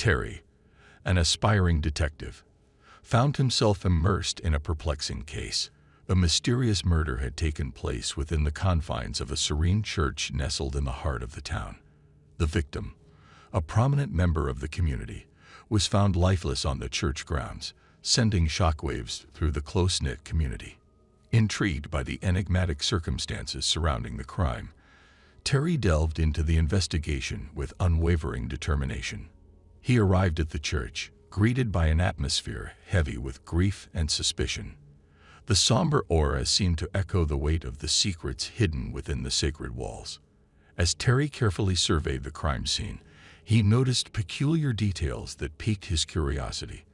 Terry, an aspiring detective, found himself immersed in a perplexing case. A mysterious murder had taken place within the confines of a serene church nestled in the heart of the town. The victim, a prominent member of the community, was found lifeless on the church grounds, sending shockwaves through the close-knit community. Intrigued by the enigmatic circumstances surrounding the crime, Terry delved into the investigation with unwavering determination. He arrived at the church, greeted by an atmosphere heavy with grief and suspicion. The somber aura seemed to echo the weight of the secrets hidden within the sacred walls. As Terry carefully surveyed the crime scene, he noticed peculiar details that piqued his curiosity.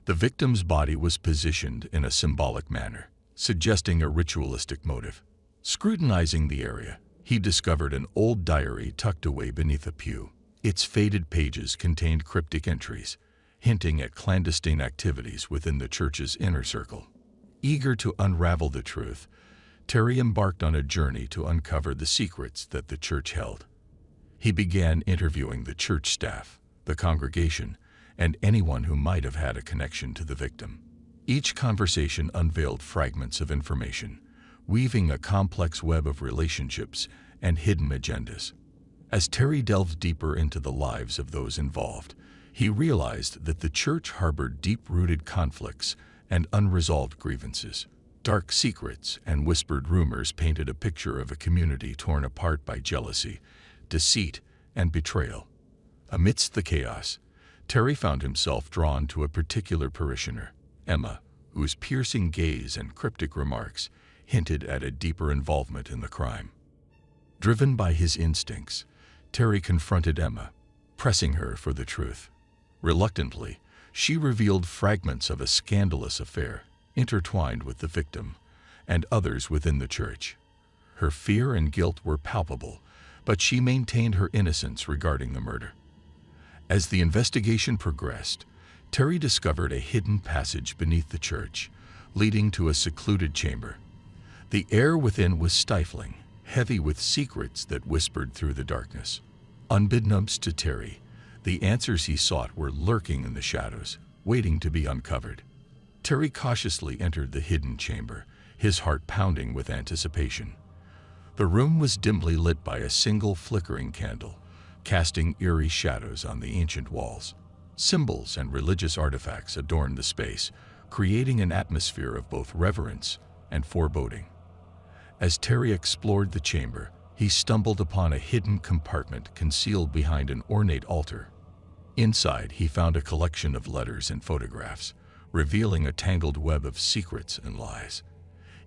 The victim's body was positioned in a symbolic manner, suggesting a ritualistic motive. Scrutinizing the area, he discovered an old diary tucked away beneath a pew. Its faded pages contained cryptic entries, hinting at clandestine activities within the church's inner circle. Eager to unravel the truth, Terry embarked on a journey to uncover the secrets that the church held. He began interviewing the church staff, the congregation, and anyone who might have had a connection to the victim. Each conversation unveiled fragments of information, weaving a complex web of relationships and hidden agendas. As Terry delved deeper into the lives of those involved, he realized that the church harbored deep-rooted conflicts and unresolved grievances. Dark secrets and whispered rumors painted a picture of a community torn apart by jealousy, deceit, and betrayal. Amidst the chaos, Terry found himself drawn to a particular parishioner, Emma, whose piercing gaze and cryptic remarks hinted at a deeper involvement in the crime. Driven by his instincts, Terry confronted Emma, pressing her for the truth. Reluctantly, she revealed fragments of a scandalous affair intertwined with the victim and others within the church. Her fear and guilt were palpable, but she maintained her innocence regarding the murder. As the investigation progressed, Terry discovered a hidden passage beneath the church, leading to a secluded chamber. The air within was stifling, heavy with secrets that whispered through the darkness. Unbeknownst to Terry, the answers he sought were lurking in the shadows, waiting to be uncovered. Terry cautiously entered the hidden chamber, his heart pounding with anticipation. The room was dimly lit by a single flickering candle, casting eerie shadows on the ancient walls. Symbols and religious artifacts adorned the space, creating an atmosphere of both reverence and foreboding. As Terry explored the chamber, he stumbled upon a hidden compartment concealed behind an ornate altar. Inside, he found a collection of letters and photographs, revealing a tangled web of secrets and lies.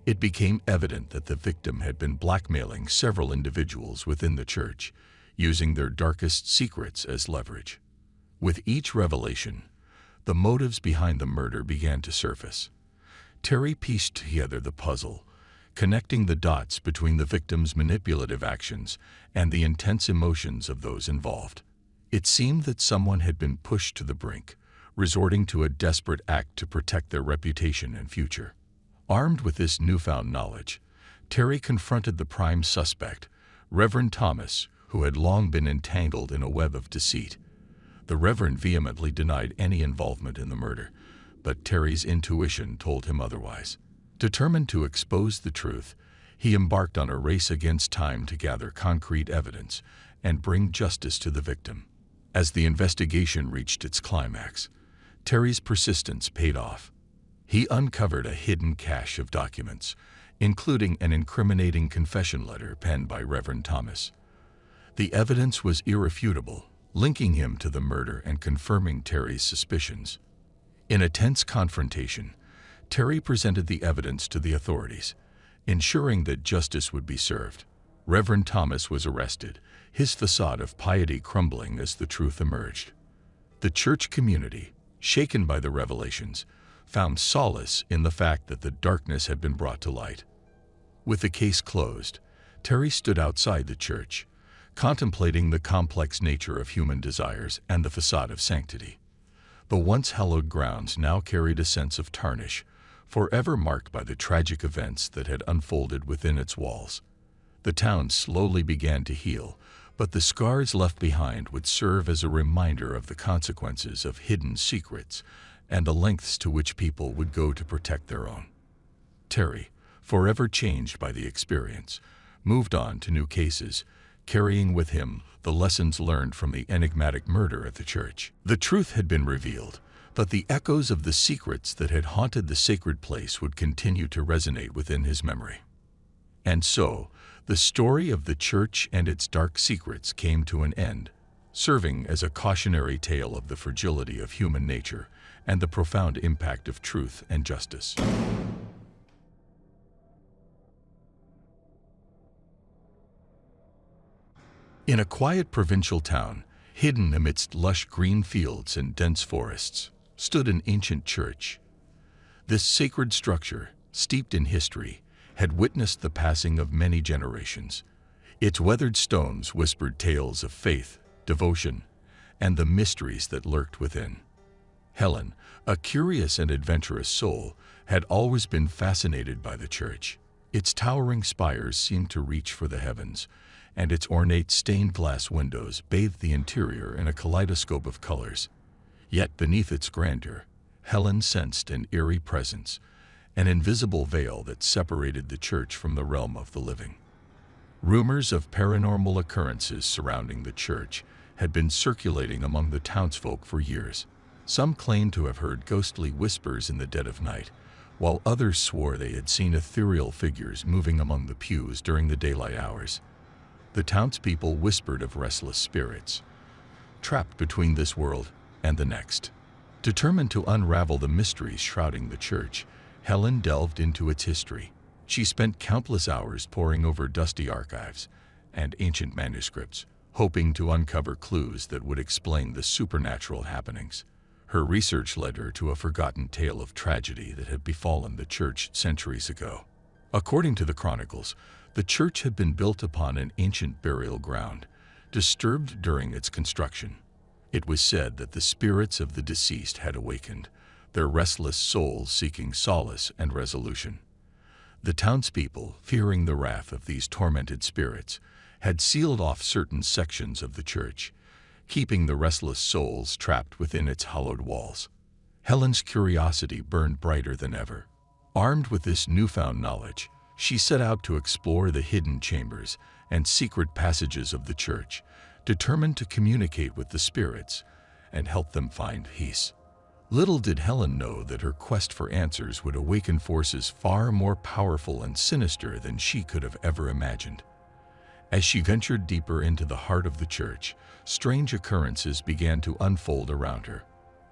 It became evident that the victim had been blackmailing several individuals within the church, using their darkest secrets as leverage. With each revelation, the motives behind the murder began to surface. Terry pieced together the puzzle, connecting the dots between the victim's manipulative actions and the intense emotions of those involved. It seemed that someone had been pushed to the brink, resorting to a desperate act to protect their reputation and future. Armed with this newfound knowledge, Terry confronted the prime suspect, Reverend Thomas, who had long been entangled in a web of deceit. The Reverend vehemently denied any involvement in the murder, but Terry's intuition told him otherwise. Determined to expose the truth, he embarked on a race against time to gather concrete evidence and bring justice to the victim. As the investigation reached its climax, Terry's persistence paid off. He uncovered a hidden cache of documents, including an incriminating confession letter penned by Reverend Thomas. The evidence was irrefutable, linking him to the murder and confirming Terry's suspicions. In a tense confrontation, Terry presented the evidence to the authorities, ensuring that justice would be served. Reverend Thomas was arrested, his facade of piety crumbling as the truth emerged. The church community, shaken by the revelations, found solace in the fact that the darkness had been brought to light. With the case closed, Terry stood outside the church, contemplating the complex nature of human desires and the facade of sanctity. The once hallowed grounds now carried a sense of tarnish, forever marked by the tragic events that had unfolded within its walls. The town slowly began to heal, But the scars left behind would serve as a reminder of the consequences of hidden secrets and the lengths to which people would go to protect their own. Terry, forever changed by the experience, moved on to new cases, carrying with him the lessons learned from the enigmatic murder at the church. The truth had been revealed, but the echoes of the secrets that had haunted the sacred place would continue to resonate within his memory. And so, the story of the church and its dark secrets came to an end, serving as a cautionary tale of the fragility of human nature and the profound impact of truth and justice. In a quiet provincial town, hidden amidst lush green fields and dense forests, stood an ancient church. This sacred structure, steeped in history, had witnessed the passing of many generations. Its weathered stones whispered tales of faith, devotion, and the mysteries that lurked within. Helen, a curious and adventurous soul, had always been fascinated by the church. Its towering spires seemed to reach for the heavens, and its ornate stained glass windows bathed the interior in a kaleidoscope of colors. Yet beneath its grandeur, Helen sensed an eerie presence, an invisible veil that separated the church from the realm of the living. Rumors of paranormal occurrences surrounding the church had been circulating among the townsfolk for years. Some claimed to have heard ghostly whispers in the dead of night, while others swore they had seen ethereal figures moving among the pews during the daylight hours. The townspeople whispered of restless spirits, trapped between this world and the next. Determined to unravel the mysteries shrouding the church, Helen delved into its history. She spent countless hours poring over dusty archives and ancient manuscripts, hoping to uncover clues that would explain the supernatural happenings. Her research led her to a forgotten tale of tragedy that had befallen the church centuries ago. According to the chronicles, the church had been built upon an ancient burial ground, disturbed during its construction. It was said that the spirits of the deceased had awakened, their restless souls seeking solace and resolution. The townspeople, fearing the wrath of these tormented spirits, had sealed off certain sections of the church, keeping the restless souls trapped within its hollowed walls. Helen's curiosity burned brighter than ever. Armed with this newfound knowledge, she set out to explore the hidden chambers and secret passages of the church, determined to communicate with the spirits and help them find peace. Little did Helen know that her quest for answers would awaken forces far more powerful and sinister than she could have ever imagined. As she ventured deeper into the heart of the church, strange occurrences began to unfold around her.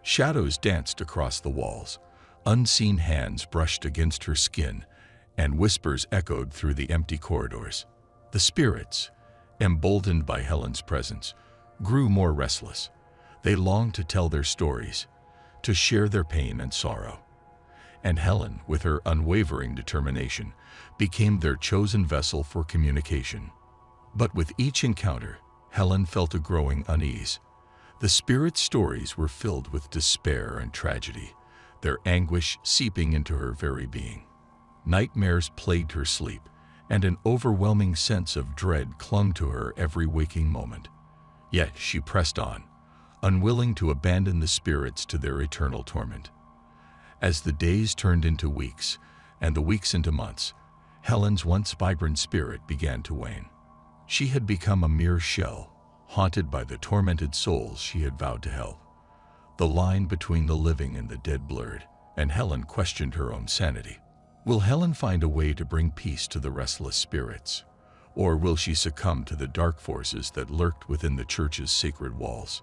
Shadows danced across the walls, unseen hands brushed against her skin, and whispers echoed through the empty corridors. The spirits, emboldened by Helen's presence, grew more restless. They longed to tell their stories, to share their pain and sorrow. And Helen, with her unwavering determination, became their chosen vessel for communication. But with each encounter, Helen felt a growing unease. The spirits' stories were filled with despair and tragedy, their anguish seeping into her very being. Nightmares plagued her sleep, and an overwhelming sense of dread clung to her every waking moment. Yet she pressed on, unwilling to abandon the spirits to their eternal torment. As the days turned into weeks, and the weeks into months, Helen's once vibrant spirit began to wane. She had become a mere shell, haunted by the tormented souls she had vowed to help. The line between the living and the dead blurred, and Helen questioned her own sanity. Will Helen find a way to bring peace to the restless spirits? Or will she succumb to the dark forces that lurked within the church's sacred walls?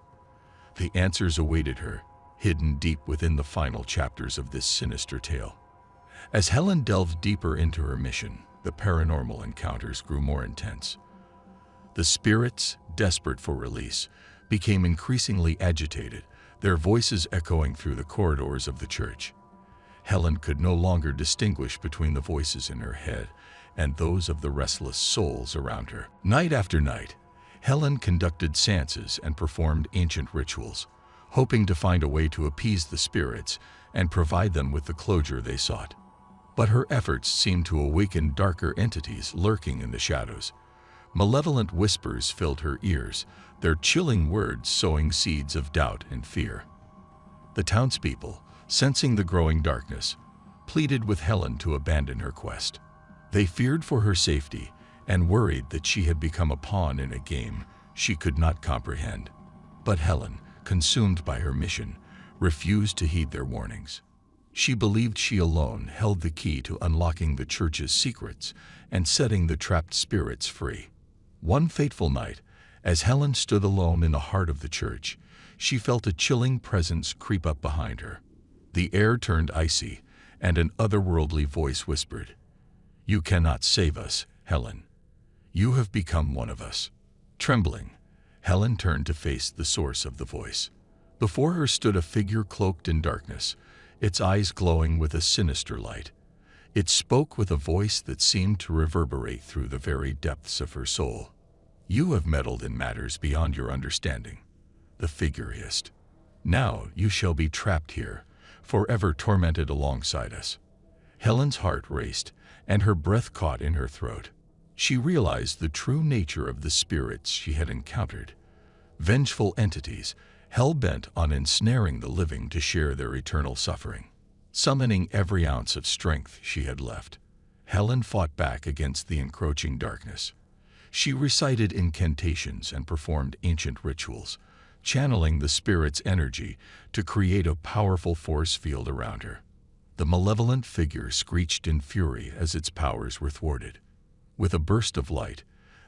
The answers awaited her, hidden deep within the final chapters of this sinister tale. As Helen delved deeper into her mission, the paranormal encounters grew more intense. The spirits, desperate for release, became increasingly agitated, their voices echoing through the corridors of the church. Helen could no longer distinguish between the voices in her head and those of the restless souls around her. Night after night, Helen conducted seances and performed ancient rituals, hoping to find a way to appease the spirits and provide them with the closure they sought. But her efforts seemed to awaken darker entities lurking in the shadows, Malevolent whispers filled her ears, their chilling words sowing seeds of doubt and fear. The townspeople, sensing the growing darkness, pleaded with Helen to abandon her quest. They feared for her safety and worried that she had become a pawn in a game she could not comprehend. But Helen, consumed by her mission, refused to heed their warnings. She believed she alone held the key to unlocking the church's secrets and setting the trapped spirits free. One fateful night, as Helen stood alone in the heart of the church, she felt a chilling presence creep up behind her. The air turned icy, and an otherworldly voice whispered, "You cannot save us, Helen. You have become one of us." Trembling, Helen turned to face the source of the voice. Before her stood a figure cloaked in darkness, its eyes glowing with a sinister light. It spoke with a voice that seemed to reverberate through the very depths of her soul. "You have meddled in matters beyond your understanding," the figure hissed. "Now you shall be trapped here, forever tormented alongside us." Helen's heart raced, and her breath caught in her throat. She realized the true nature of the spirits she had encountered. Vengeful entities, hell-bent on ensnaring the living to share their eternal suffering. Summoning every ounce of strength she had left, Helen fought back against the encroaching darkness. She recited incantations and performed ancient rituals, channeling the spirit's energy to create a powerful force field around her. The malevolent figure screeched in fury as its powers were thwarted. With a burst of light,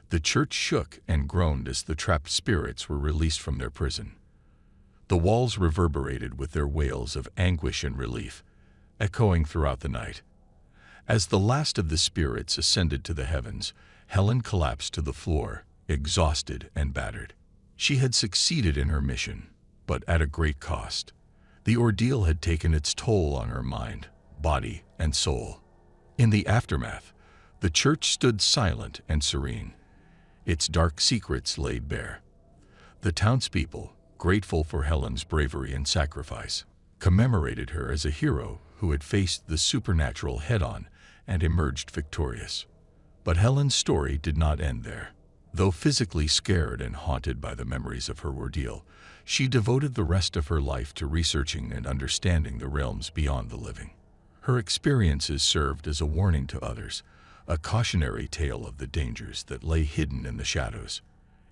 the church shook and groaned as the trapped spirits were released from their prison. The walls reverberated with their wails of anguish and relief, echoing throughout the night. As the last of the spirits ascended to the heavens, Helen collapsed to the floor, exhausted and battered. She had succeeded in her mission, but at a great cost. The ordeal had taken its toll on her mind, body, and soul. In the aftermath, the church stood silent and serene, its dark secrets laid bare. The townspeople, grateful for Helen's bravery and sacrifice, commemorated her as a hero who had faced the supernatural head-on and emerged victorious. But Helen's story did not end there. Though physically scared and haunted by the memories of her ordeal, she devoted the rest of her life to researching and understanding the realms beyond the living. Her experiences served as a warning to others, a cautionary tale of the dangers that lay hidden in the shadows.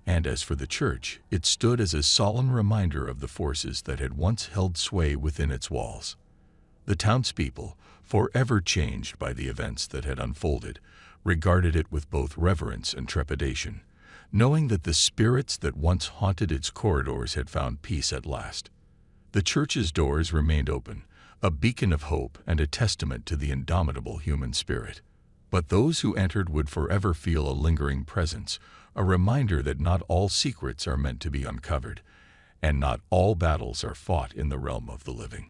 And as for the church, it stood as a solemn reminder of the forces that had once held sway within its walls. The townspeople, forever changed by the events that had unfolded, regarded it with both reverence and trepidation, knowing that the spirits that once haunted its corridors had found peace at last. The church's doors remained open, a beacon of hope and a testament to the indomitable human spirit. But those who entered would forever feel a lingering presence, a reminder that not all secrets are meant to be uncovered, and not all battles are fought in the realm of the living.